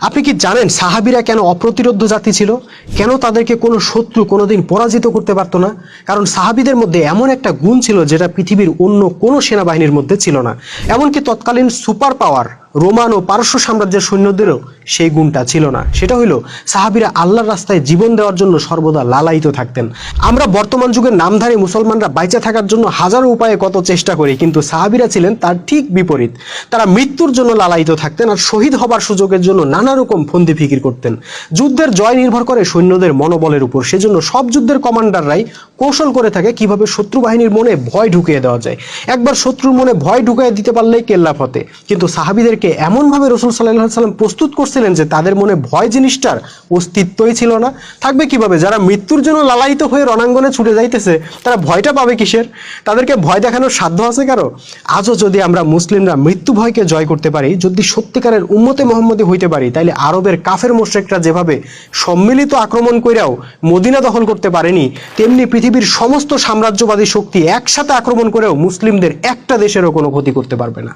আপনি কি জানেন সাহাবীরা কেন অপ্রতিরোধ্য জাতি ছিল? কেন তাদেরকে কোনো শত্রু কোনোদিন পরাজিত করতে পারতো না? কারণ সাহাবীদের মধ্যে এমন একটা গুণ ছিল যেটা পৃথিবীর অন্য কোনো সেনাবাহিনীর মধ্যে ছিল না। এমনকি তৎকালীন সুপার পাওয়ার রোমান ও পারস্য সাম্রাজ্যের সৈন্যদেরও সেই গুণটা ছিল না। সেটা হইল সাহাবীরা আল্লাহর রাস্তায় জীবন দেওয়ার জন্য সর্বদা লালায়িত থাকতেন। আমরা বর্তমান যুগের নামধারী মুসলমানরা বাইচা থাকার জন্য হাজারো উপায়ে কত চেষ্টা করি, কিন্তু সাহাবীরা ছিলেন তার ঠিক বিপরীত। তারা মৃত্যুর জন্য লালায়িত থাকতেন আর শহীদ হবার সুযোগের জন্য নানা রকম ফন্দি ফিকির করতেন। যুদ্ধের জয় নির্ভর করে সৈন্যদের মনোবলের উপর, সেজন্য সব যুদ্ধের কমান্ডাররাই কৌশল করে থাকে কিভাবে শত্রু বাহিনীর মনে ভয় ঢুকিয়ে দেওয়া যায়। একবার শত্রুর মনে ভয় ঢুকিয়ে দিতে পারলেই কেল্লা ফতে। কিন্তু সাহাবীদেরকে এমনভাবে রাসূল সাল্লাল্লাহু আলাইহি সাল্লাম প্রস্তুত করছিলেন যে তাদের মনে ভয় জিনিসটার অস্তিত্বই ছিল না। থাকবে কিভাবে? যারা মৃত্যুর জন্য লালায়িত হয়ে রণাঙ্গনে ছুটে যাইতেছে তারা ভয়টা পাবে কিসের? তাদেরকে ভয় দেখানোর সাধ্য আছে কারো? আজও যদি আমরা মুসলিমরা মৃত্যু ভয়কে জয় করতে পারি, যদি সত্যিকারের উম্মতে মুহাম্মদী হইতে পারি, তাইলে আরবের কাফের মুশরিকরা যেভাবে সম্মিলিত আক্রমণ কইরাও মদিনা দখল করতে পারেনি, তেমনি পৃথিবীর সমস্ত সাম্রাজ্যবাদী শক্তি একসাথে আক্রমণ করেও মুসলিমদের একটা দেশেরও কোনো ক্ষতি করতে পারবে না।